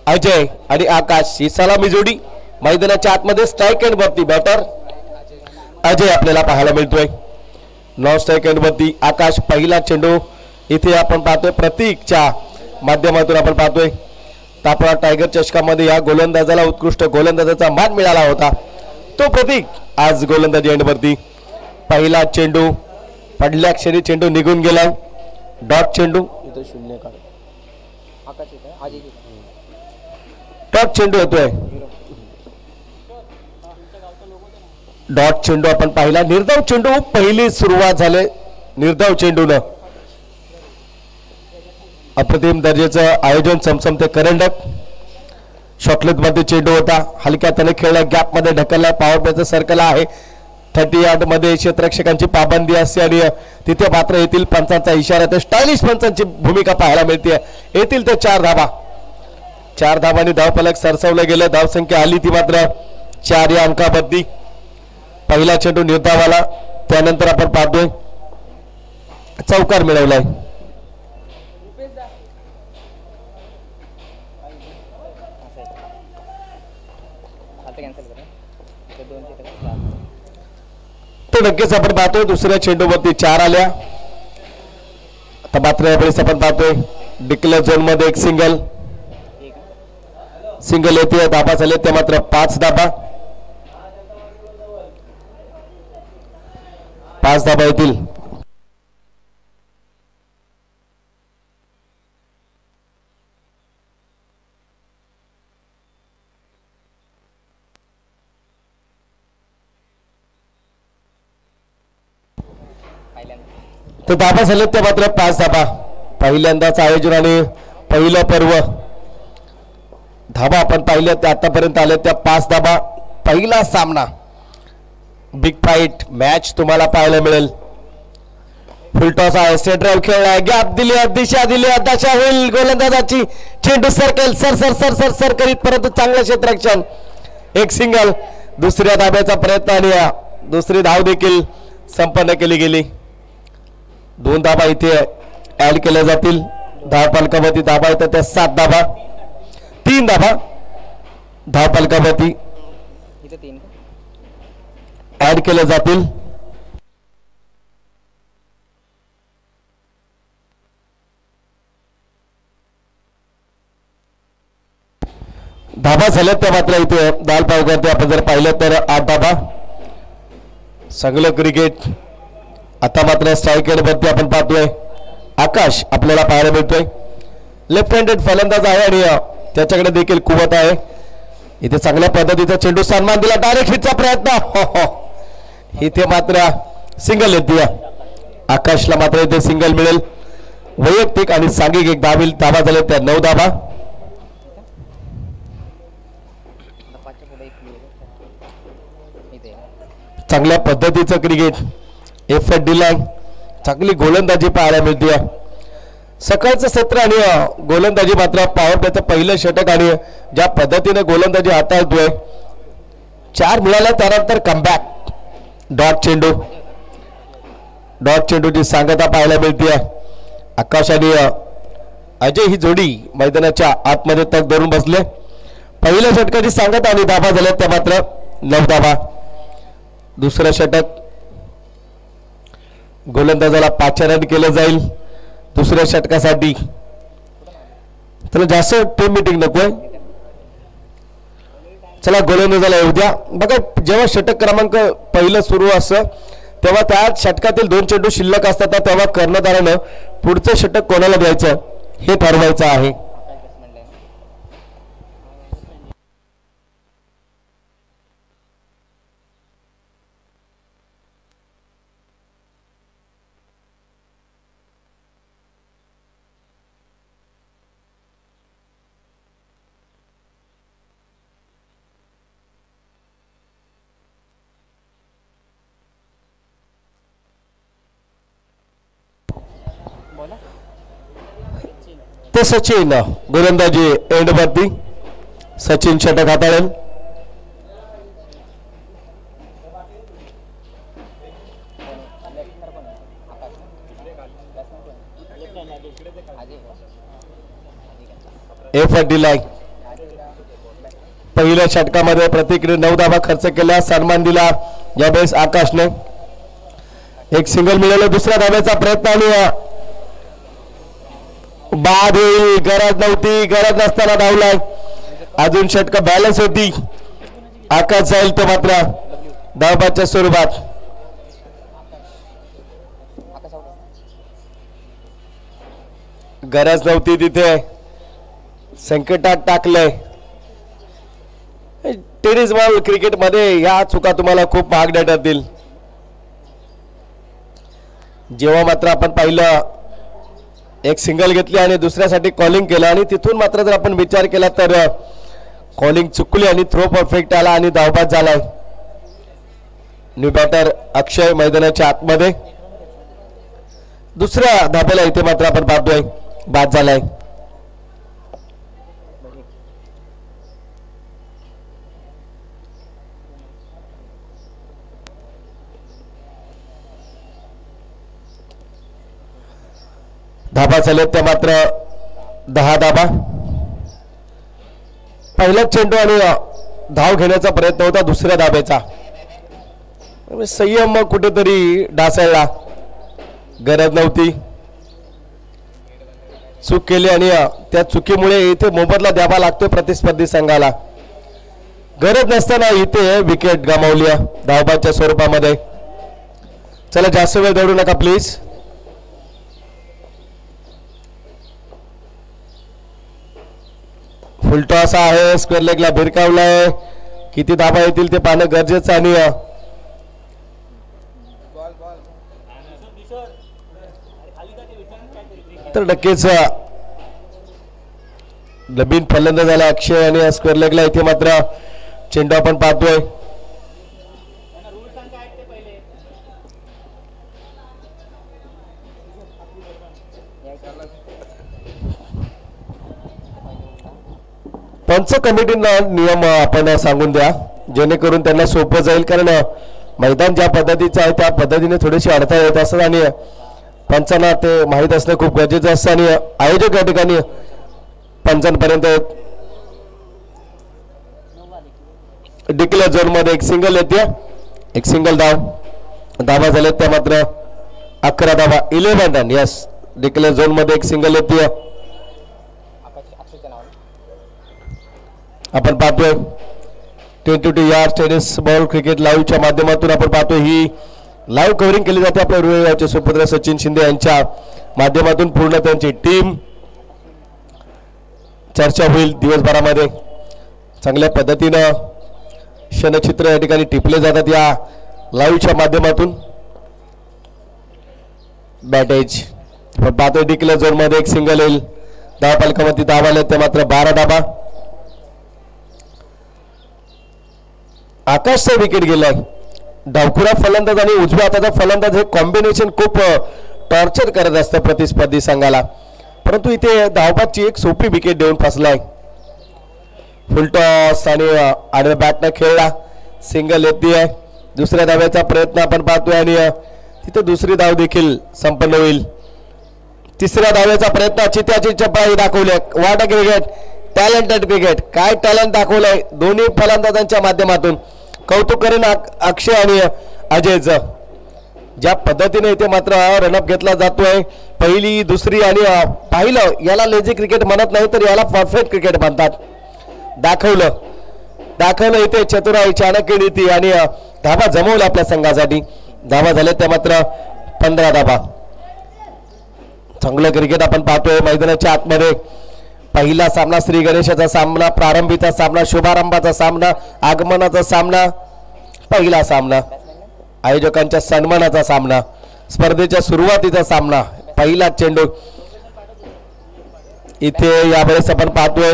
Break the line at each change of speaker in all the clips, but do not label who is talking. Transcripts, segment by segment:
अजय आणि आकाश ही सलामी जोडी मैदानाच्या आतमध्ये स्ट्राईक एंड वरती बॅटर अजय आपल्याला पाहायला मिळतोय. नॉन स्ट्राईक एंड वरती आकाश. पहिला चेंडू इथे आपण पाहतोय प्रतीकच्या माध्यमातून आपण पाहतोय. तापरा टायगर चषकामध्ये या गोलंदाजाला उत्कृष्ट गोलंदाजाचा मान मिळाला होता. तो प्रतीक आज गोलंदाजी एंडवरती. पहिला चेंडू पडल्या क्षणी चेंडू निघून गेला. डॉट चेंडू इथे शून्य काढ. डॉट चेंडू येतोय. डॉट चेंडू आपण पाहिला. निर्धाव चेंडू पहिली सुरुवात झाले निर्धाव चेंडून. अप्रतिम दर्जाचं आयोजन चमचमते करंडक. शॉटलेट मध्ये चेंडू होता. हलक्या त्याने खेळला. गॅप मध्ये ढकलला. पॉवर प्लेचं सर्कल आहे. 30 यार्ड मध्ये क्षेत्ररक्षकांची पाबंदी असते आणि तिथे मात्र येथील पंचांचा इशारा. ते स्टायलिश पंचांची भूमिका पाहायला मिळते. येथील ते 4 धाबा. 4 धाबांनी धावफलक सरसवलं गेलं. धावसंख्या आली ती मात्र 4 या अंकावरती. पहिला चेंडू निर्धावाला. त्यानंतर आपण पाहतोय चौकार मिळवलाय. तो नक्कीच आपण पाहतोय दुसऱ्या चेंडूवरती 4 आल्या. आता मात्र यावेळेस आपण पाहतोय डिक्लेअर झोन मध्ये एक सिंगल येते. धाबा झाले ते मात्र 5 धाबा. 5 धाबा येतील. तर धाबा झाले ते मात्र 5 धाबा. पहिल्यांदाच आयोजन आणि पहिलं पर्व. धाबा आपण पाहिल्या त्या आतापर्यंत आल्या त्या 5 धाबा. पहिला सामना बिग फाईट मॅच तुम्हाला पाहायला मिळेल. फुलटॉस आहे. सेट ड्राईव्ह खेळलाय. गॅप दिली. दिशा दिली. दशा होईल गोलंदाजाची. चेंडू circle sir sir sir sir sir करीत परंतु चांगलं क्षेत्ररक्षण. एक सिंगल. दुसऱ्या धाब्याचा प्रयत्न आणि दुसरी धाव देखील संपन्न केली गेली. 2 धाबा इथे ऍड केल्या जातील. धावपालकावरती धाबा येतात त्या 7 धाबा. 3 धाबा धावपालकावरती ऍड केल्या जातील. धाबा झाल्यात त्या मात्र इथे धावपालकावरती आपण जर पाहिलं तर 8 धाबा. चांगलं क्रिकेट. आता मात्र स्ट्राईक एंडवरती आपण पाहतोय आकाश आपल्याला पाहायला मिळतोय. लेफ्ट हँडेड फलंदाज आहे आणि त्याच्याकडे देखील कुवत आहे. इथे चांगल्या पद्धतीचा चेंडू सन्मान दिला. डायरेक्ट हिटचा प्रयत्न. इथे मात्र सिंगल येते. आकाशला मात्र इथे सिंगल मिळेल. वैयक्तिक आणि सांघिक एक धाबा झाले त्या 9 धाबा. चांगल्या पद्धतीचं क्रिकेट. एफर्ट दिलाय. चांगली गोलंदाजी पाहायला मिळते. सकाळचं सत्र आणि गोलंदाजी मात्र पॉवर प्लेचं पहिलं षटक आणि ज्या पद्धतीने गोलंदाजी हाताळतोय 4 मिळाल्या त्यानंतर कमबॅक. डॉट चेंडूची सांगता पाहायला मिळते. आकाश आणि अजय ही जोडी मैदानाच्या आतमध्ये तग धरून बसले. पहिल्या षटकाची सांगता आणि धाबा झाल्या त्या मात्र 9 धाबा. दुसरं षटक गोलंदाजाला 5 रन केलं जाईल दुसऱ्या षटकासाठी. त्याला जास्त टीम मीटिंग नकोय. चला गोलंदाजाला येऊ द्या. बघा जेव्हा षटक क्रमांक पहिलं सुरू असतं तेव्हा त्या षटकातील 2 चेंडू शिल्लक असतात. तेव्हा कर्णधारानं पुढचं षटक कोणाला द्यायचं हे ठरवायचं आहे. ते सचिन गोलंदाजी एंडवरती. सचिन षटक हाताळेल. एफ दिलाय. पहिल्या षटकामध्ये प्रत्येकी 9 धावा खर्च केला, सन्मान दिला यावेळेस आकाशने. एक सिंगल मिळालं. दुसऱ्या धाब्याचा प्रयत्न आणि बाद होईल. गरज नव्हती, गरज नसताना धावलाय. अजून षटक बॅलन्स होती. आकाश जाईल तो मात्र धावबाच्या स्वरूपात. गरज नव्हती तिथे, संकटात टाकलंय. टेनिस बॉल क्रिकेट मध्ये या चुका तुम्हाला खूप महागड्या ठरतील. जेव्हा मात्र आपण पाहिलं एक सिंगल घेतली आणि दुसऱ्यासाठी कॉलिंग केलं आणि तिथून मात्र जर आपण विचार केला तर कॉलिंग चुकली आणि थ्रो परफेक्ट आला आणि धावबाद झालाय. न्यू बॅटर अक्षय मैदानाच्या आतमध्ये. दुसऱ्या धाब्याला इथे मात्र आपण पाहतोय बाद झालाय. धाबा चालत त्या मात्र 10 धाबा. पहिला चेंडू आणि धाव घेण्याचा प्रयत्न होता दुसऱ्या धाब्याचा. संयम कुठेतरी ढासळला, गरज नव्हती, चूक केली आणि त्या चुकीमुळे इथे मोबदला द्यावा लागतोय प्रतिस्पर्धी संघाला. गरज नसताना इथे विकेट गमावली धावबाच्या स्वरूपामध्ये. चला जास्त वेळ दौडू नका प्लीज. फुलटॉस आहे, स्क्वेअर लेगला भिरकावलाय. किती धाबा येतील ते पाहणं गरजेचं आणि तर नक्कीच नवीन फलंदाज झाला अक्षय आणि स्क्वेअर लेगला इथे मात्र चेंडू आपण पाहतोय. पंच कमिटीना नियम आपण सांगून द्या जेणेकरून त्यांना सोपं जाईल, कारण मैदान ज्या पद्धतीचं आहे त्या पद्धतीने थोडीशी अडथळा येत असतात आणि पंचांना ते माहीत असणं खूप गरजेचं असतं. आणि आयोजक या ठिकाणी पंचांपर्यंत डिक्लेअर झोन मध्ये एक सिंगल येते, एक सिंगल धावा झाले त्या मात्र 11 धावा, 11 रन. यस, डिक्लेअर झोन मध्ये एक सिंगल येते. आपण पाहतोय 10-20 यार्ड टेनिस बॉल क्रिकेट लाईव्हच्या माध्यमातून आपण पाहतोय ही लाईव्ह कव्हरिंग केली जाते आपल्या रुळेगावचे सुपुत्र सचिन शिंदे यांच्या माध्यमातून. पूर्ण त्यांची टीम चर्चा होईल दिवसभरामध्ये. चांगल्या पद्धतीनं क्षणचित्र या ठिकाणी टिपले जातात या लाईव्हच्या माध्यमातून. बॅटेज आपण पाहतोय डिक्लेअर झोन मध्ये एक सिंगल येईल. धावा पालकामध्ये धावा आल्या ते मात्र 12 धावा. आकाशचा विकेट गेलाय. डावखुरा फलंदाज आणि उजव्या हाताचा फलंदाज हे कॉम्बिनेशन खूप टॉर्चर करत असतं प्रतिस्पर्धी संघाला, परंतु इथे धावबादची एक सोपी विकेट देऊन फसलाय. फुलटॉस आणि आडव्या बॅटने खेळला, सिंगल येते आहे. दुसऱ्या धाव्याचा प्रयत्न आपण पाहतोय आणि तिथे दुसरी धाव देखील संपन्न होईल. तिसऱ्या धाव्याचा प्रयत्न, चित्याची चपळाई दाखवली. वाट क्रिकेट, टॅलेंटेड क्रिकेट, काय टॅलेंट दाखवलंय दोन्ही फलंदाजांच्या माध्यमातून. कौतुक करेन अक्षय आणि अजयचं. ज्या पद्धतीने इथे मात्र रनअप घेतला जातोय, पहिली दुसरी आणि पाहिलं याला लेझी क्रिकेट म्हणत नाही तर याला परफेक्ट क्रिकेट म्हणतात. दाखवलं इथे चतुराई, चाणक्य नीती आणि धाबा जमवल्या आपल्या संघासाठी. धाबा झाले त्या मात्र 15 धाबा. चांगलं क्रिकेट आपण पाहतोय मैदानाच्या आतमध्ये. पहिला सामना श्री गणेशाचा सामना, प्रारंभीचा सामना, शुभारंभाचा सामना, आगमनाचा सामना, पहिला सामना, आयोजकांच्या सन्मानाचा सामना, स्पर्धेच्या सुरुवातीचा सामना, पहिला चेंडू. इथे यावेळेस आपण पाहतोय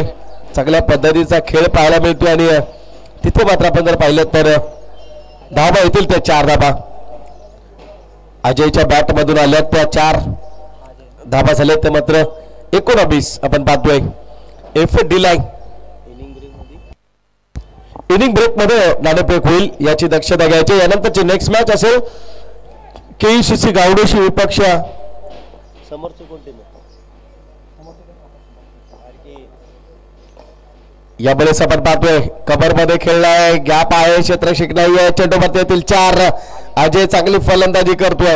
चांगल्या पद्धतीचा खेळ पाहायला मिळतोय आणि तिथे मात्र आपण जर पाहिलं तर धाबा येतील त्या 4 धाबा. अजयच्या बॅट मधून आल्या त्या 4 धाबा झाले ते मात्र 19 आपण पाहतोय. एफ दिलाय. इनिंग ब्रेक मध्ये नाणेफेक होईल याची दक्षता घ्यायची. यानंतरची नेक्स्ट मॅच असेल KUCC गावडेशी विपक्ष समोरचे कोणते यावेळेस आपण पाहतोय कबर मध्ये खेळलाय, गॅप आहे, क्षेत्ररक्षक नाही आहे, चेंडूमध्ये येतील 4. अजय चांगली फलंदाजी करतोय,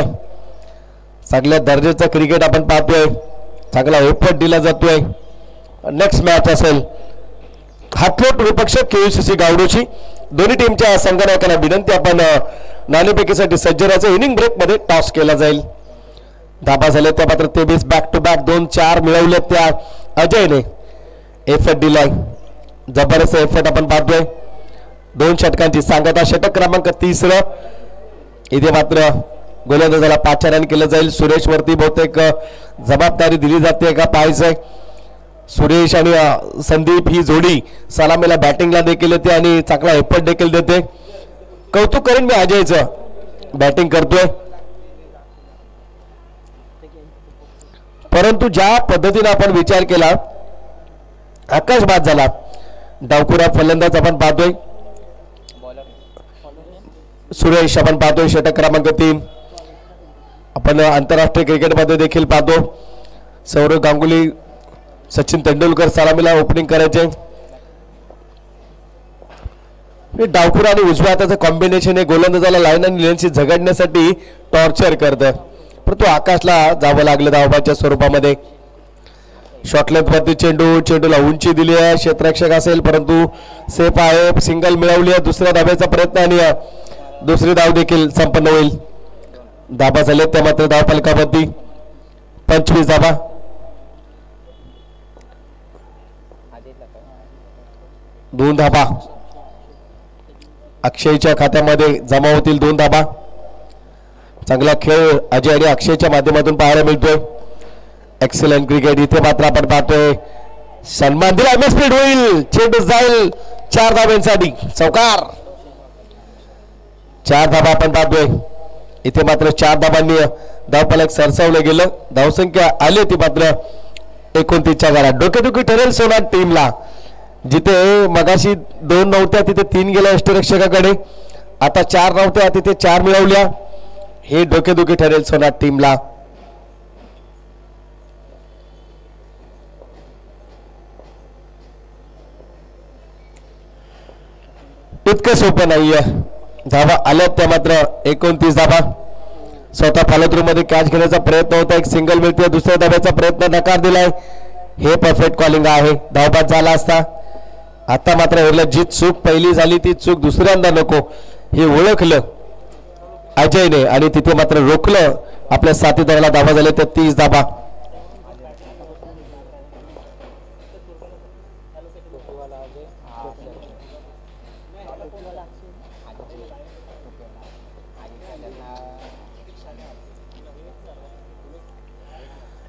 चांगल्या दर्जाचं क्रिकेट आपण पाहतोय, चांगला एफर्ट दिला जातोय. नेक्स्ट मॅच असेल हातलोट विपक्ष केयूसीसी गावडोची. दोन्ही टीमच्या संघनायकांना विनंती, आपण नाणेफेकीसाठी सज्ज राहायचं. इनिंग ब्रेक मध्ये टॉस केला जाईल. धाबा झाले त्या मात्र 23 बॅक टू बॅक 2-4 मिळवले त्या अजयने. एफर्ट दिलाय, जबरदस्त एफर्ट आपण पाहतोय. 2 षटकांची सांगता. षटक क्रमांक 30 इथे मात्र गोलंदाजाला 5 रन केलं जाईल. सुरेश वरती बहुतेक जबाबदारी दिली जाते का पाहायचंय. सुरेश आणि संदीप ही जोडी सलामीला बॅटिंगला देखील येते आणि चांगला एफर्ट देखील देते. कौतुक करेन मी अजयचं, बॅटिंग करतोय. परंतु ज्या पद्धतीने आपण विचार केला, आकाश बाद झाला. डावखुरा फलंदाज आपण पाहतोय, सुरेश आपण पाहतोय. षटक क्रमांक 3 आपण आंतरराष्ट्रीय क्रिकेटमध्ये देखील पाहतो. सौरव गांगुली, सचिन तेंडुलकर सलामीला ओपनिंग करायचे. डावखुरा आणि उजव्या हाताचं कॉम्बिनेशन हे गोलंदाजाला लाईन आणि लेनशी झगडण्यासाठी टॉर्चर करतं. परंतु आकाशला जावं लागलं धावबाच्या स्वरूपामध्ये. शॉर्टलेंथ वरती चेंडूला उंची दिली आहे. क्षेत्ररक्षक असेल परंतु सेफ आहे. सिंगल मिळवली आहे. दुसऱ्या धाब्याचा प्रयत्न आणि दुसरी धाव देखील संपन्न होईल. धाबा झाले त्या मात्र धाव फलकावरती 25 धाबा. दोन धाबा अक्षयच्या खात्यामध्ये जमा होतील. 2 धाबा. चांगला खेळ अजय आणि अक्षयच्या माध्यमातून पाहायला मिळतोय. Excellent cricket. इथे मात्र आपण पाहतोय सन्मान दिला, मिसफील्ड होईल, चेंडू जाईल 4 धाब्यांसाठी. चौकार. 4 धाबा आपण पाहतोय. इथे मात्र 4 धाबांनी धावफलक सरसावलं गेलं. धावसंख्या आली होती मात्र 29च्या घरात. डोकेदुखी ठरेल सोनार टीमला. जिथे मगाशी 2 नव्हत्या तिथे 3 गेल्या यष्टिरक्षकाकडे, आता 4 नव्हत्या तिथे 4 मिळवल्या. हे डोकेदुखी ठरेल सोनार टीमला. इतकं सोपं नाहीये. धावा आल्यात त्या मात्र 29 धावा. स्वतः फॉलोथ्रू मध्ये कॅच घेण्याचा प्रयत्न होता, एक सिंगल मिळते. दुसऱ्या धाब्याचा प्रयत्न नकार दिलाय. हे परफेक्ट कॉलिंग आहे. धावबाद झाला असता. आता मात्र एवढं जी चूक पहिली झाली ती चूक दुसऱ्यांदा नको हे ओळखलं अजयने आणि तिथे मात्र रोखलं आपल्या साथीदाराला. धावा झाले तर 30 धाबा.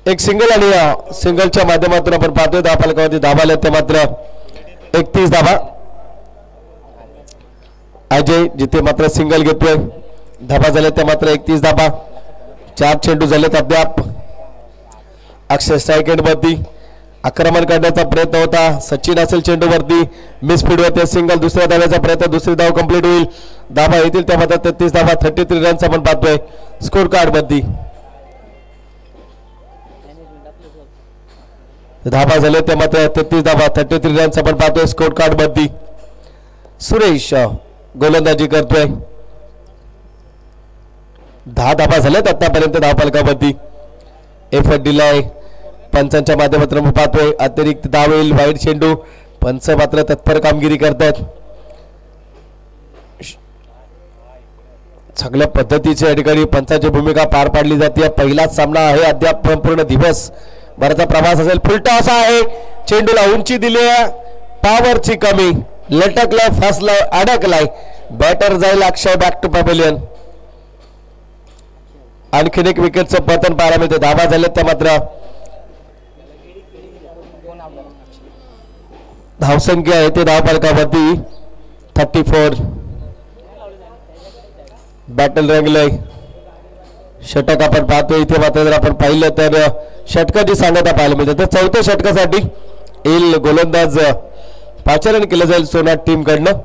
एक सिंगल आणि सिंगलच्या माध्यमातून आपण पाहतोय धाव फलकावरती धाबा आल्या त्या मात्र 31 धाबा. अजय जिथे मात्र सिंगल घेतोय. धाबा झाले त्या मात्र 31 धाबा. 4 चेंडू झालेत अद्याप. अक्षय सेकंड वरती आक्रमण करण्याचा प्रयत्न होता. सचिन असेल चेंडूवरती, मिसफील्ड होते. सिंगल. दुसऱ्या धाव्याचा प्रयत्न, दुसरी धाव कंप्लीट होईल. धाबा येतील त्या मात्र 33 धाबा. 33 रन्स आपण पाहतोय स्कोर कार्ड वरती. धाबा झाले त्या मात्र 33 धाबा. 33 रन्स आपण पाहतोय स्कोर कार्ड वरती. सुरेश गोलंदाजी करतोय. 10 धाबा झाल्यात आतापर्यंत धाव फलकावरती. एफर्ट दिलाय पंचांच्या माध्यमातून पाहतोय. अतिरिक्त धाव येईल. वाईट चेंडू. पंच मात्र तत्पर कामगिरी करतात. चांगल्या पद्धतीच्या या ठिकाणी पंचाची भूमिका पार पाडली जाते. पहिलाच सामना आहे. अद्याप संपूर्ण दिवस बराचसा प्रवास असेल. फुलटा असा आहे. चेंडूला उंची दिली आहे. पॉवरची कमी. लटकलाय, फसलाय, अडकलाय. बॅटर जाईल अक्षय बॅक टू पॅव्हिलियन. आणखीन एक विकेटचं पतन पाहायला मिळते. धाबा झाले त्या मात्र धावसंख्या आहे ते धाव फलकावरती 34. बॅटल रंगलंय. षटक आपण पाहतोय. इथे मात्र जर आपण पाहिलं तर षटकाची सांगता पाहायला मिळते. तर 4थ्या षटकासाठी येईल गोलंदाज पाचारण केलं जाईल सोनार टीम कडनं.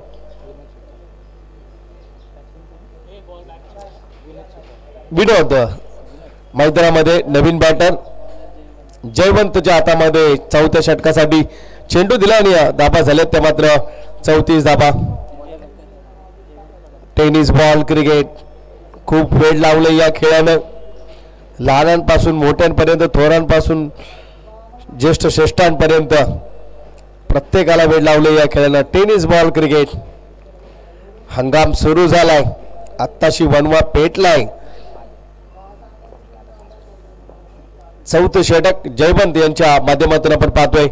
विनोद मैदानामध्ये नवीन बॅटर जयवंतच्या हातामध्ये 4थ्या षटकासाठी चेंडू दिला आणि धाबा झाल्यात त्या मात्र 34 धाबा. टेनिस बॉल क्रिकेट खूप वेळ लावलं या खेळानं. लहानांपासून मोठ्यांपर्यंत, थोरांपासून ज्येष्ठ श्रेष्ठांपर्यंत प्रत्येकाला वेळ लावले या खेळानं. टेनिस बॉल क्रिकेट हंगाम सुरू झालाय. आत्ताशी वनवा पेटलाय. चौथं षटक जयवंत यांच्या माध्यमातून आपण पाहतोय.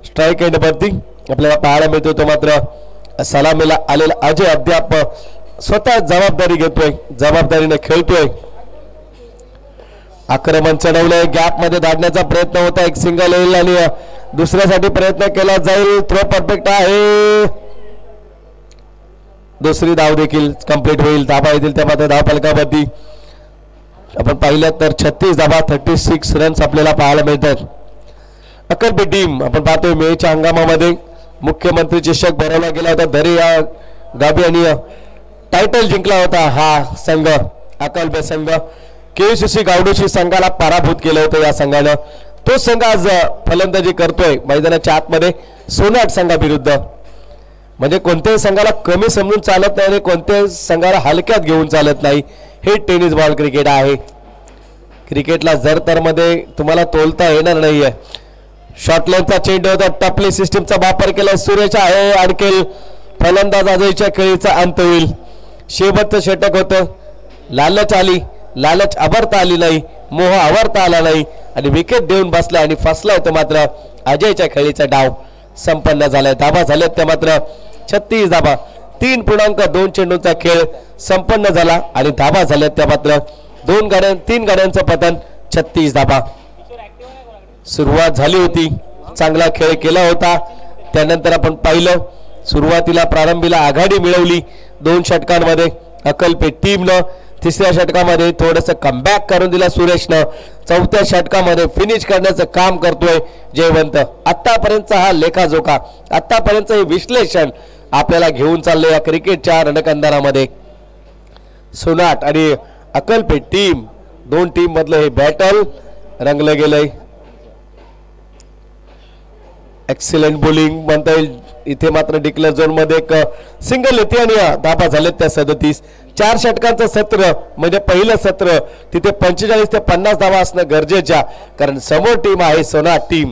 स्ट्राईक एंडवरती आपल्याला पाहायला मिळतो तो मात्र सलामीला आलेला अजय अद्याप स्वतः जबाबदारी घेतोय, जबाबदारीने खेळतोय. आक्रमण चढवलंय, गॅप मध्ये धाडण्याचा प्रयत्न होता. एक सिंगल येईल आणि दुसऱ्यासाठी प्रयत्न केला जाईल. थ्रो परफेक्ट आहे. दुसरी धाव देखील कंप्लीट होईल. धाबा येतील त्या मात्र धाव फलकावरती आपण पाहिलं तर 36 धाबा 36 रन्स आपल्याला पाहायला मिळतात. अकलपेट टीम आपण पाहतोय मेच्या हंगामामध्ये मुख्यमंत्री चषक भरवला गेला होता. दरे या गावी आणि टायटल जिंकला होता हा संघ. अकलपेट संघ केसीसी गावडोशी संघाला पराभूत केलं होतं या संघानं. तो संघ आज फलंदाजी करतोय मैदानाच्या आतमध्ये सोनाट संघाविरुद्ध. म्हणजे कोणत्याही संघाला कमी समजून चालत नाही आणि कोणत्याही संघाला हलक्यात घेऊन चालत नाही. हे टेनिस बॉल क्रिकेट आहे. क्रिकेटला जर तर मध्ये तुम्हाला तोलता येणार नाहीये. शॉर्टलाईनचा चेंडू होता. टपली सिस्टीमचा वापर केला. सुरेश आहे. आणखी फलंदाज अजयच्या खेळीचा अंत होईल. शेवटचं षटक होतं. लालच आली, लालच आवरता आली नाही, मोह आवरता आला नाही आणि विकेट देऊन बसला आणि फसला होता. मात्र अजयच्या खेळीचा डाव संपन्न झालाय. धाबा झाल्यात त्या मात्र 36 धाबा. 3.2 चेंडूंचा खेळ संपन्न झाला आणि धाबा झाल्यात त्या मात्र 3 गाड्यांचं पतन. 36 धाबा. सुरुवात झाली होती, चांगला खेळ केला होता. त्यानंतर आपण पाहिलं सुरुवातीला प्रारंभीला आघाडी मिळवली 2 षटकांमध्ये अकलपेट टीमनं. तिसऱ्या षटकामध्ये थोडंसं कमबॅक करून दिला सुरेशनं. चौथ्या षटकामध्ये फिनिश करण्याचं काम करतोय जयवंत. आतापर्यंतचा हा लेखाजोखा, आतापर्यंतचं हे विश्लेषण आपल्याला घेऊन चाललंय या क्रिकेटच्या रणकंदारामध्ये. सोनाट आणि अकलपेट टीम, 2 टीम मधलं हे बॅटल रंगलं गेलंय. एक्सिलेंट बॉलिंग म्हणता येईल इथे. मात्र डिक्लेअर झोन मध्ये एक सिंगल येते आणि धाबा झालेत त्या 37. 4 षटकांचं सत्र म्हणजे पहिलं सत्र. तिथे 45 ते 50 धावा असणं गरजेच्या, कारण समोर टीम आहे सोनाट टीम.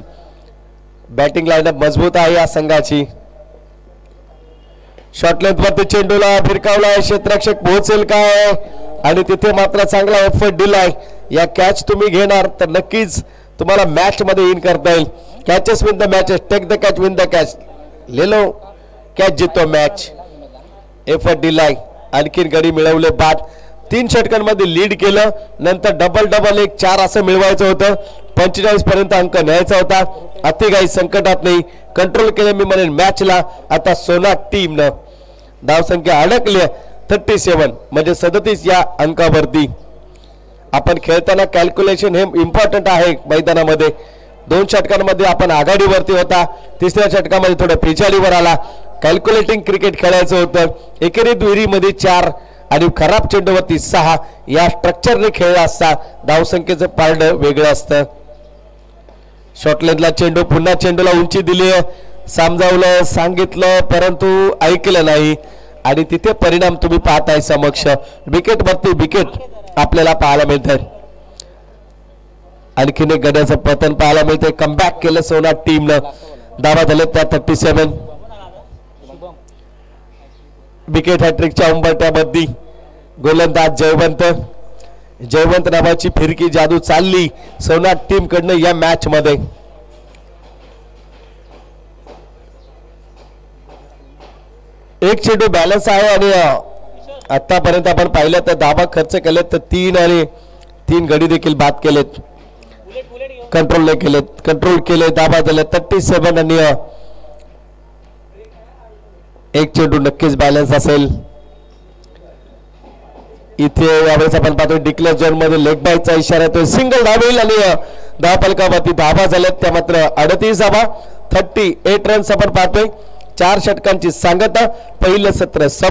बॅटिंग लाईनअप मजबूत आहे या संघाची. शॉर्ट लेंथ वरती चेंडूला फिरकावलाय. क्षेत्ररक्षक पोहोचेल काय आणि तिथे मात्र चांगला एफर्ट दिलाय. या कॅच तुम्ही घेणार तर नक्कीच तुम्हाला मॅच मध्ये इन करता येईल. Catches win the matches, take the catch win the catch. ले लो कॅच जितो मॅच. एफर्ट दिलाय. आणखीन गडी मिळवले बाद. 3 षटकांमध्ये लीड केलं. नंतर डबल 1 4 असं मिळवायचं होतं. 45 पर्यंत अंक न्यायचा होता. अतिघाई संकटात नाही, कंट्रोल केलं मी म्हणेन मॅचला. आता सोनाट टीमनं धावसंख्या अडकली 37 म्हणजे 37 या अंकावरती. आपण खेळताना कॅल्क्युलेशन हे इम्पॉर्टंट आहे मैदानामध्ये. 2 षटकांमध्ये आपण आघाडीवरती होता. तिसऱ्या षटकामध्ये थोडं पिछाडीवर आला. कॅल्क्युलेटिंग क्रिकेट खेळायचं होतं. एकेरी दुहेरीमध्ये 4 आणि खराब चेंडूवरती 6 या स्ट्रक्चरने खेळला असता धावसंख्येचं पारड वेगळं असतं. शॉर्टलेनला चेंडू, पुन्हा चेंडूला उंची दिली, समजावलं, सांगितलं, परंतु ऐकलं नाही आणि तिथे परिणाम तुम्ही पाहताय समक्ष. विकेट वरती विकेट आपल्याला पाहायला मिळतात. आणखीन एक गड्याचं पतन पाहायला मिळतंय. कमबॅक केलं सोनाट टीमनं. धावा झाले त्या 37. विकेट हॅट्रिकच्या उंबरठ्यामध्ये गोलंदाज जयवंत नावाची फिरकी जादू चालली सोनाट टीम कडनं या मॅच मध्ये. एक चेंडू बॅलन्स आहे आणि आतापर्यंत आपण पाहिलं तर धाबा खर्च केलेत तर 3 आणि 3 गडी देखील बाद केलेत. कंट्रोल केले. धाबा झाले 37 आणि एक चेंडू नक्कीच बॅलन्स असेल. इथे यावेळेस आपण पाहतो डिक्लेअर झोन मध्ये लेग बायचा इशारा येतोय. सिंगल धाव येईल आणि धाव फलकावरती धाबा झाल्यात त्या मात्र 38 धाबा. 38 रन्स आपण पाहतोय. 4 षटकांची सांगता. पहिलं सत्र